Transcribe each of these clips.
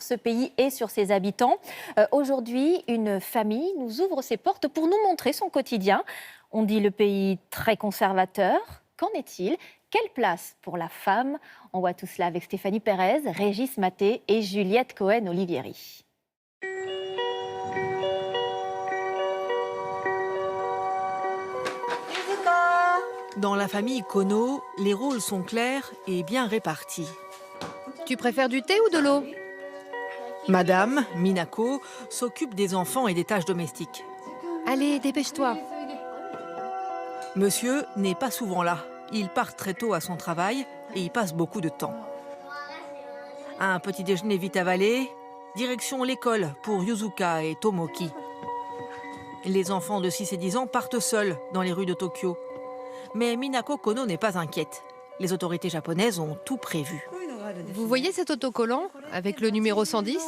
ce pays et sur ses habitants. Aujourd'hui, une famille nous ouvre ses portes pour nous montrer son quotidien. On dit le pays très conservateur. Qu'en est-il ? Quelle place pour la femme ? On voit tout cela avec Stéphanie Pérez, Régis Maté et Juliette Cohen-Olivieri. Dans la famille Kono, les rôles sont clairs et bien répartis. Tu préfères du thé ou de l'eau ? Madame, Minako, s'occupe des enfants et des tâches domestiques. Allez, dépêche-toi. Monsieur n'est pas souvent là. Il part très tôt à son travail et y passe beaucoup de temps. Un petit déjeuner vite avalé, direction l'école pour Yuzuka et Tomoki. Les enfants de 6 et 10 ans partent seuls dans les rues de Tokyo. Mais Minako Kono n'est pas inquiète. Les autorités japonaises ont tout prévu. Vous voyez cet autocollant avec le numéro 110 ?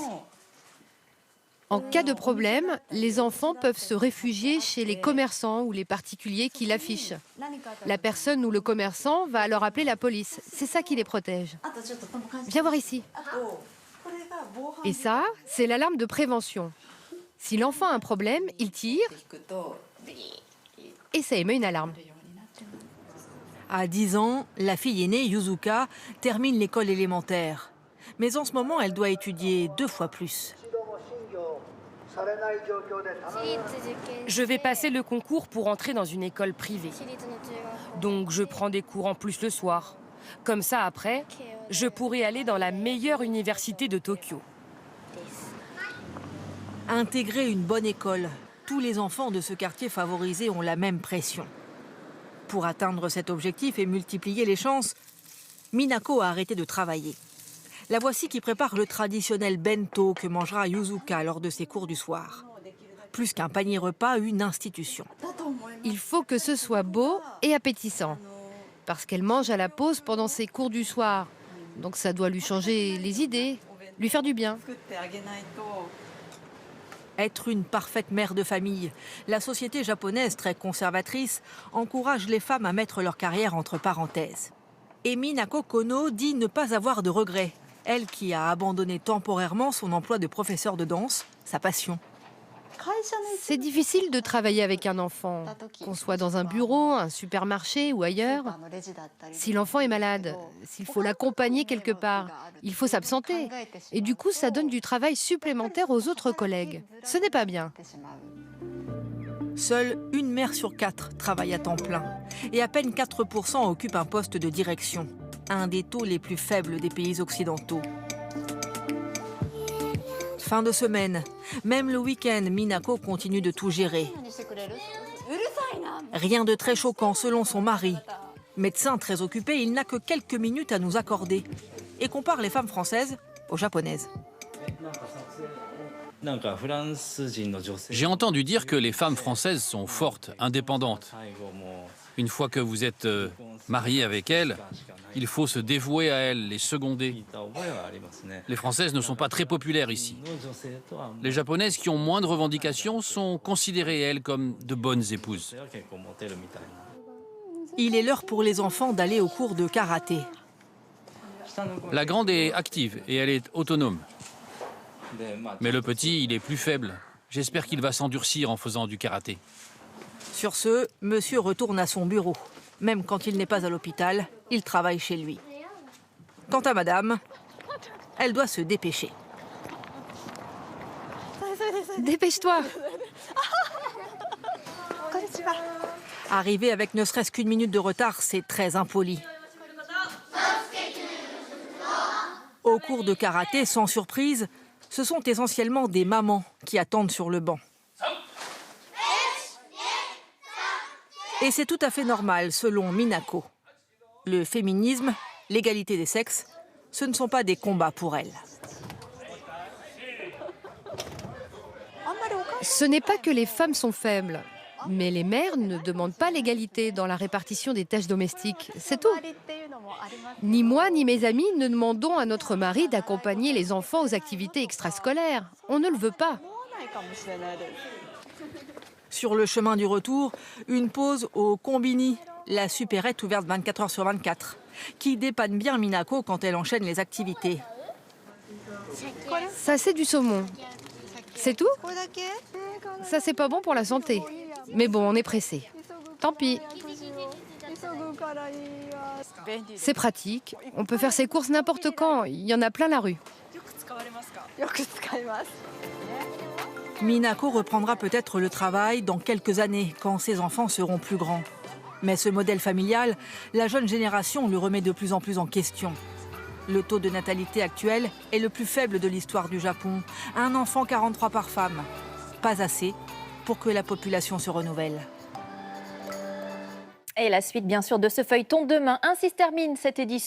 En cas de problème, les enfants peuvent se réfugier chez les commerçants ou les particuliers qui l'affichent. La personne ou le commerçant va alors appeler la police. C'est ça qui les protège. Viens voir ici. Et ça, c'est l'alarme de prévention. Si l'enfant a un problème, il tire et ça émet une alarme. À 10 ans, la fille aînée, Yuzuka, termine l'école élémentaire. Mais en ce moment, elle doit étudier 2 fois plus. Je vais passer le concours pour entrer dans une école privée. Donc je prends des cours en plus le soir. Comme ça, après, je pourrai aller dans la meilleure université de Tokyo. Intégrer une bonne école. Tous les enfants de ce quartier favorisé ont la même pression. Pour atteindre cet objectif et multiplier les chances, Minako a arrêté de travailler. La voici qui prépare le traditionnel bento que mangera Yuzuka lors de ses cours du soir. Plus qu'un panier repas, une institution. Il faut que ce soit beau et appétissant. Parce qu'elle mange à la pause pendant ses cours du soir. Donc ça doit lui changer les idées, lui faire du bien. Être une parfaite mère de famille. La société japonaise, très conservatrice, encourage les femmes à mettre leur carrière entre parenthèses. Et Minako Kono dit ne pas avoir de regrets. Elle qui a abandonné temporairement son emploi de professeur de danse, sa passion. C'est difficile de travailler avec un enfant, qu'on soit dans un bureau, un supermarché ou ailleurs. Si l'enfant est malade, s'il faut l'accompagner quelque part, il faut s'absenter. Et du coup, ça donne du travail supplémentaire aux autres collègues. Ce n'est pas bien. Seule une mère sur 4 travaille à temps plein. Et à peine 4% occupent un poste de direction. Un des taux les plus faibles des pays occidentaux. Fin de semaine. Même le week-end, Minako continue de tout gérer. Rien de très choquant selon son mari. Médecin très occupé, il n'a que quelques minutes à nous accorder. Et compare les femmes françaises aux japonaises. J'ai entendu dire que les femmes françaises sont fortes, indépendantes. Une fois que vous êtes marié avec elles, il faut se dévouer à elles, les seconder. Les Françaises ne sont pas très populaires ici. Les Japonaises qui ont moins de revendications sont considérées, elles, comme de bonnes épouses. Il est l'heure pour les enfants d'aller au cours de karaté. La grande est active et elle est autonome. Mais le petit, il est plus faible. J'espère qu'il va s'endurcir en faisant du karaté. Sur ce, monsieur retourne à son bureau. Même quand il n'est pas à l'hôpital, il travaille chez lui. Quant à madame, elle doit se dépêcher. Dépêche-toi. Arriver avec ne serait-ce qu'une minute de retard, c'est très impoli. Au cours de karaté, sans surprise, ce sont essentiellement des mamans qui attendent sur le banc. Et c'est tout à fait normal, selon Minako. Le féminisme, l'égalité des sexes, ce ne sont pas des combats pour elle. Ce n'est pas que les femmes sont faibles, mais les mères ne demandent pas l'égalité dans la répartition des tâches domestiques, c'est tout. Ni moi ni mes amis ne demandons à notre mari d'accompagner les enfants aux activités extrascolaires. On ne le veut pas. Sur le chemin du retour, une pause au Combini, la supérette ouverte 24 heures sur 24, qui dépanne bien Minako quand elle enchaîne les activités. Ça, c'est du saumon. C'est tout? Ça, c'est pas bon pour la santé. Mais bon, on est pressé. Tant pis. C'est pratique. On peut faire ses courses n'importe quand. Il y en a plein la rue. Minako reprendra peut-être le travail dans quelques années, quand ses enfants seront plus grands. Mais ce modèle familial, la jeune génération le remet de plus en plus en question. Le taux de natalité actuel est le plus faible de l'histoire du Japon. Un enfant 43 par femme. Pas assez pour que la population se renouvelle. Et la suite, bien sûr, de ce feuilleton demain. Ainsi se termine cette édition.